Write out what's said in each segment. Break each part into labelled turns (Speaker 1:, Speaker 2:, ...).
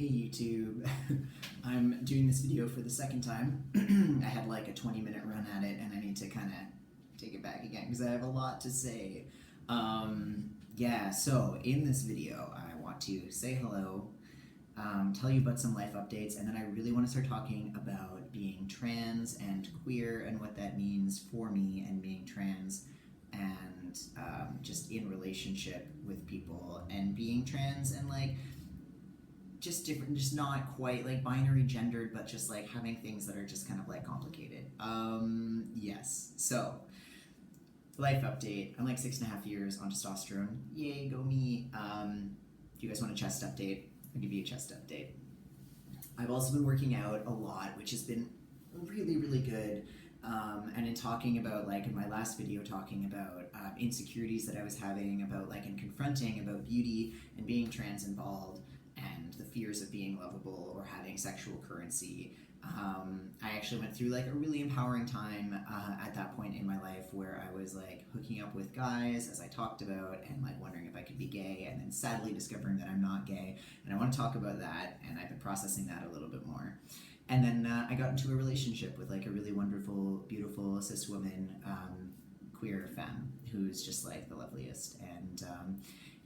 Speaker 1: Hey YouTube, I'm doing this video for the second time. I had like a 20-minute run at it and I need to kind of take it back again because I have a lot to say. Yeah, so in this video I want to say hello, tell you about some life updates, and then I really want to start talking about being trans and queer and what that means for me and being trans and just in relationship with people and being trans and like just different, just not quite like binary gendered, but just like having things that are just kind of like complicated. Yes. So, life update. I'm like 6.5 years on testosterone. Yay, go me. Do you guys want a chest update? I'll give you a chest update. I've also been working out a lot, which has been really, really good. And in talking about, like in my last video, talking about insecurities that I was having about like and confronting about beauty and being trans and bald, and the fears of being lovable or having sexual currency. I actually went through like a really empowering time at that point in my life where I was like hooking up with guys, as I talked about, and like wondering if I could be gay, and then sadly discovering that I'm not gay. And I want to talk about that, and I've been processing that a little bit more. And then I got into a relationship with like a really wonderful, beautiful cis woman, queer femme, who's just like the loveliest. And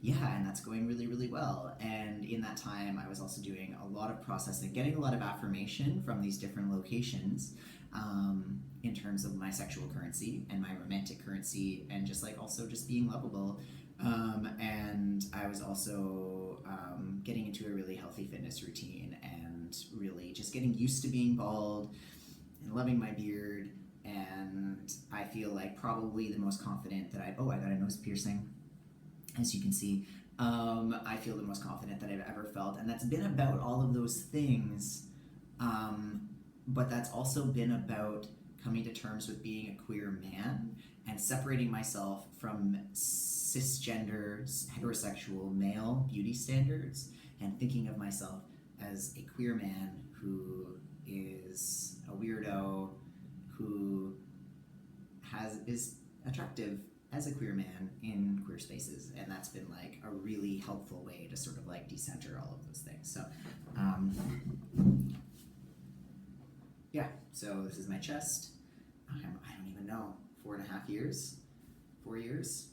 Speaker 1: yeah, and that's going really, really well. And in that time, I was also doing a lot of processing, getting a lot of affirmation from these different locations in terms of my sexual currency and my romantic currency, and just like also just being lovable. And I was also getting into a really healthy fitness routine and really just getting used to being bald and loving my beard. And I feel like probably the most confident that I got a nose piercing, as you can see. I feel the most confident that I've ever felt, and that's been about all of those things, but that's also been about coming to terms with being a queer man and separating myself from cisgender, heterosexual male beauty standards, and thinking of myself as a queer man who is a weirdo, who is attractive as a queer man in queer spaces. And that's been like a really helpful way to sort of like decenter all of those things. So yeah, so this is my chest. I don't even know, 4.5 years, 4 years,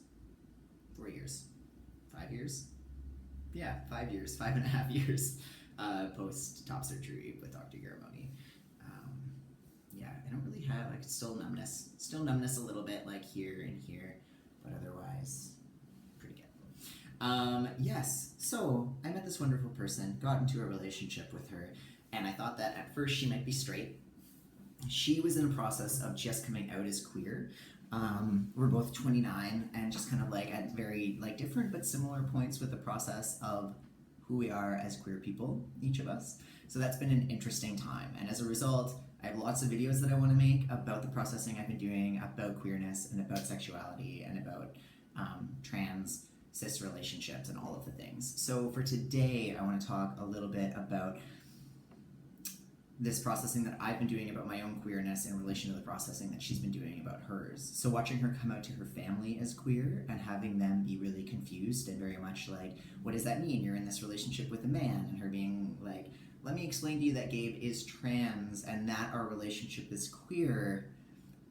Speaker 1: 4 years, 5 years, yeah, 5 years, 5.5 years post top surgery with Dr. Garamoni. Yeah, I don't really have, like, still numbness a little bit, like here and here, but otherwise, pretty good. Yes, so I met this wonderful person, got into a relationship with her, and I thought that at first she might be straight. She was in a process of just coming out as queer. We're both 29 and just kind of like at very like different but similar points with the process of who we are as queer people, each of us. So that's been an interesting time, and as a result, I have lots of videos that I want to make about the processing I've been doing about queerness and about sexuality and about trans cis relationships and all of the things. So for today, I want to talk a little bit about this processing that I've been doing about my own queerness in relation to the processing that she's been doing about hers. So watching her come out to her family as queer and having them be really confused and very much like, what does that mean? You're in this relationship with a man, and her being like, let me explain to you that Gabe is trans and that our relationship is queer,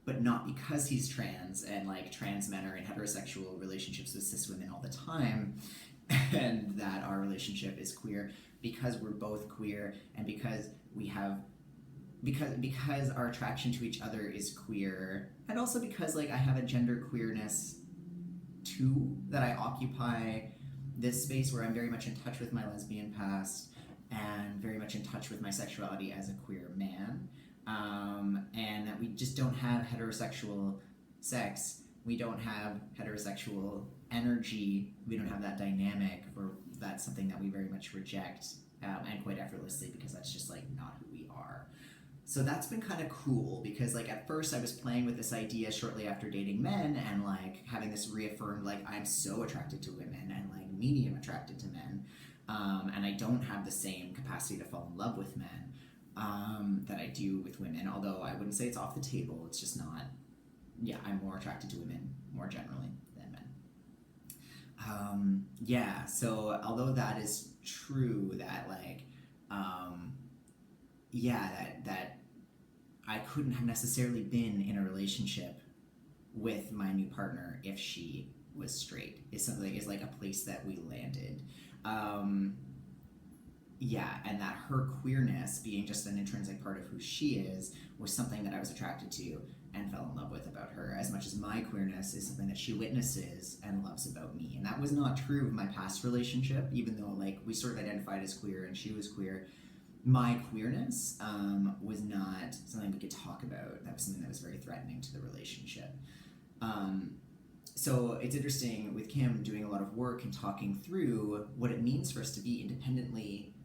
Speaker 1: but not because he's trans, and like trans men are in heterosexual relationships with cis women all the time, and that our relationship is queer because we're both queer, and because we have because our attraction to each other is queer, and also because like I have a gender queerness too, that I occupy this space where I'm very much in touch with my lesbian past and very much in touch with my sexuality as a queer man, and that we just don't have heterosexual sex, we don't have heterosexual energy, we don't have that dynamic, or that's something that we very much reject, and quite effortlessly, because that's just like not who we are. So that's been kind of cool, because like at first I was playing with this idea shortly after dating men and like having this reaffirmed like I'm so attracted to women and like medium attracted to men, and I don't have the same capacity to fall in love with men that I do with women, although I wouldn't say it's off the table, it's just not, yeah, I'm more attracted to women more generally than men. Yeah, so although that is true, that like um, yeah, that I couldn't have necessarily been in a relationship with my new partner if she was straight. Is like a place that we landed. Um, yeah, and that her queerness being just an intrinsic part of who she is was something that I was attracted to and fell in love with about her, as much as my queerness is something that she witnesses and loves about me. And that was not true of my past relationship, even though like we sort of identified as queer and she was queer. My queerness was not something we could talk about. That was something that was very threatening to the relationship. Um, so it's interesting with Kim doing a lot of work and talking through what it means for us to be independently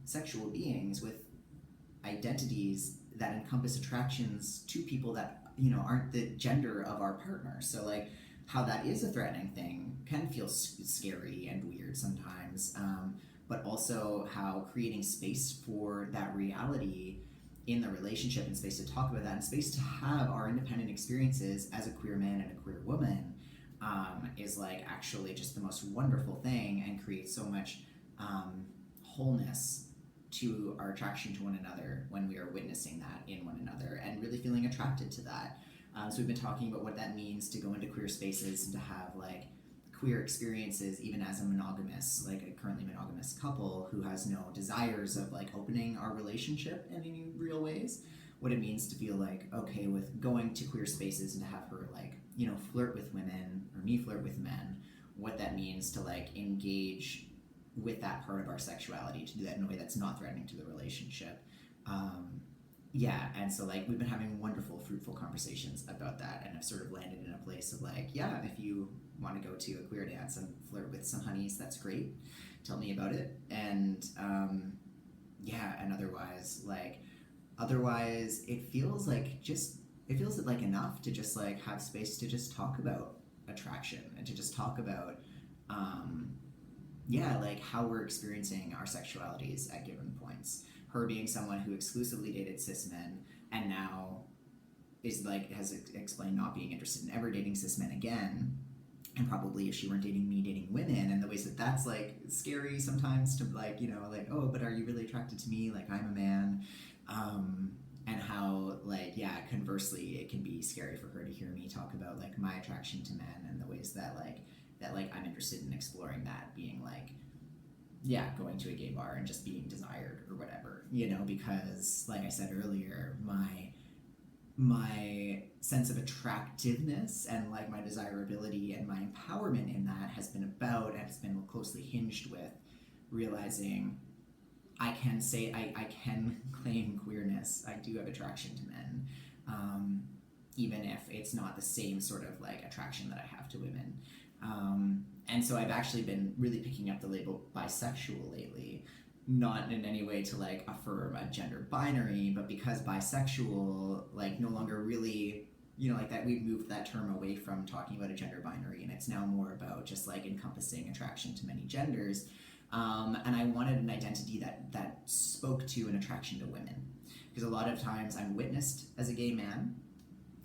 Speaker 1: sexual beings with identities that encompass attractions to people that aren't the gender of our partner. So like how that is a threatening thing can feel scary and weird sometimes, but also how creating space for that reality in the relationship and space to talk about that and space to have our independent experiences as a queer man and a queer woman is like actually just the most wonderful thing and creates so much wholeness to our attraction to one another when we are witnessing that in one another and really feeling attracted to that. So we've been talking about what that means to go into queer spaces and to have like queer experiences even as a monogamous, like a currently monogamous couple who has no desires of like opening our relationship in any real ways. What it means to feel like okay with going to queer spaces and to have her like, flirt with women or me flirt with men. What that means to like engage with that part of our sexuality, to do that in a way that's not threatening to the relationship. Yeah, and so like we've been having wonderful, fruitful conversations about that, and have sort of landed in a place of like, yeah, if you want to go to a queer dance and flirt with some honeys, that's great. Tell me about it. And yeah, and otherwise, it feels like enough to just like have space to just talk about attraction and to just talk about yeah, like how we're experiencing our sexualities at given points. Her being someone who exclusively dated cis men and now is like has explained not being interested in ever dating cis men again, and probably if she weren't dating me, dating women, and the ways that that's like scary sometimes to like like, oh, but are you really attracted to me? Like I'm a man. And how like yeah, conversely it can be scary for her to hear me talk about like my attraction to men and the ways that I'm interested in exploring that, being like yeah, going to a gay bar and just being desired or whatever, because like I said earlier, my sense of attractiveness and like my desirability and my empowerment in that has been closely hinged with realizing I can claim queerness. I do have attraction to men, even if it's not the same sort of like attraction that I have to women. And so I've actually been really picking up the label bisexual lately, not in any way to like affirm a gender binary, but because bisexual like no longer really like that, we've moved that term away from talking about a gender binary and it's now more about just like encompassing attraction to many genders. And I wanted an identity that spoke to an attraction to women, because a lot of times I'm witnessed as a gay man,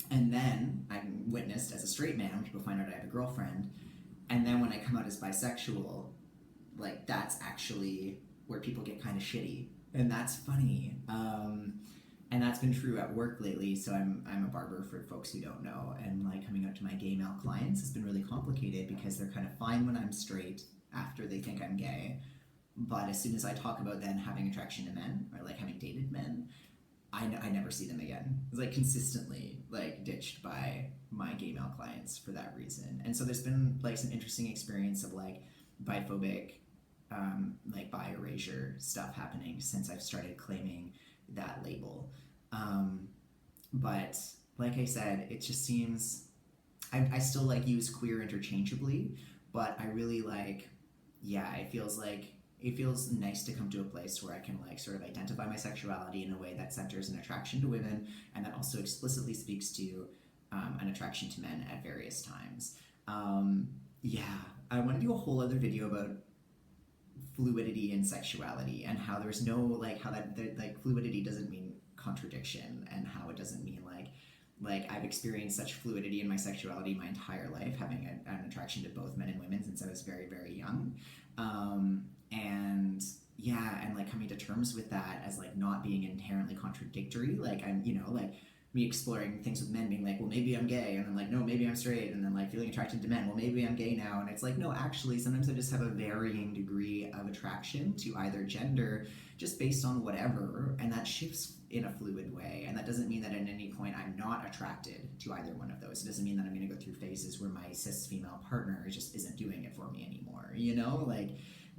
Speaker 1: and then I'm witnessed as a straight man when people find out I have a girlfriend, and then when I come out as bisexual, like that's actually where people get kind of shitty, and that's funny. And that's been true at work lately. So I'm a barber, for folks who don't know, and like coming out to my gay male clients has been really complicated because they're kind of fine when I'm straight after they think I'm gay, but as soon as I talk about then having attraction to men or like having dated men, I never see them again. It's like consistently like ditched by my gay male clients for that reason. And so there's been like some interesting experience of like biphobic, like bi erasure stuff happening since I've started claiming that label. But like I said, it just seems I still like use queer interchangeably, but I really like yeah, it feels nice to come to a place where I can like sort of identify my sexuality in a way that centers an attraction to women and that also explicitly speaks to an attraction to men at various times. Yeah, I want to do a whole other video about fluidity and sexuality and how there's no like how like fluidity doesn't mean contradiction, and how it doesn't mean like I've experienced such fluidity in my sexuality my entire life, having an attraction to both men and women since I was very, very young. And yeah, and like like coming to terms with that as like not being inherently contradictory. Like I'm, like me exploring things with men being like, well, maybe I'm gay, and then like, no, maybe I'm straight, and then like feeling attracted to men, well, maybe I'm gay now, and it's like, no, actually sometimes I just have a varying degree of attraction to either gender just based on whatever, and that shifts in a fluid way, and that doesn't mean that at any point I'm not attracted to either one of those. It doesn't mean that I'm going to go through phases where my cis female partner just isn't doing it for me anymore,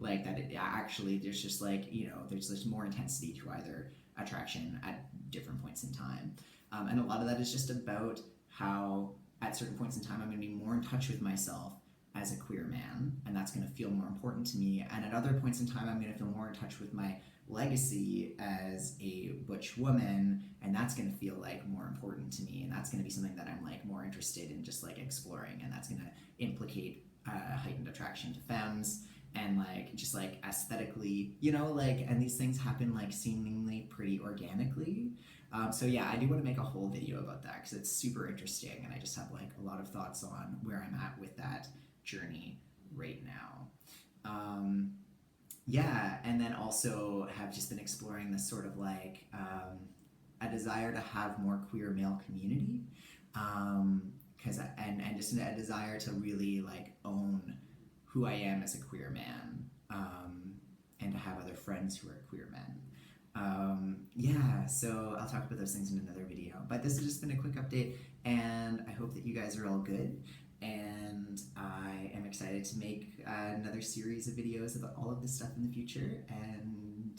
Speaker 1: like that actually there's just like, there's just more intensity to either attraction at different points in time. And a lot of that is just about how at certain points in time I'm going to be more in touch with myself as a queer man, and that's going to feel more important to me. And at other points in time, I'm going to feel more in touch with my legacy as a butch woman, and that's going to feel like more important to me. And that's going to be something that I'm like more interested in just like exploring, and that's going to implicate heightened attraction to femmes and like just like aesthetically, and these things happen like seemingly pretty organically. So yeah, I do want to make a whole video about that because it's super interesting, and I just have like a lot of thoughts on where I'm at with that journey right now. Yeah, and then also have just been exploring this sort of like a desire to have more queer male community, and just a desire to really like own who I am as a queer man, and to have other friends who are queer men. Yeah, so I'll talk about those things in another video. But this has just been a quick update, and I hope that you guys are all good. And I am excited to make another series of videos about all of this stuff in the future, and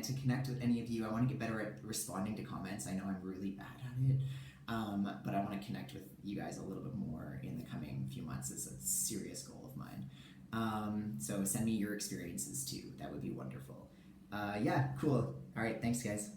Speaker 1: to connect with any of you. I want to get better at responding to comments. I know I'm really bad at it, but I want to connect with you guys a little bit more in the coming few months. It's a serious goal of mine. So send me your experiences too. That would be wonderful. Yeah, cool. All right, thanks guys.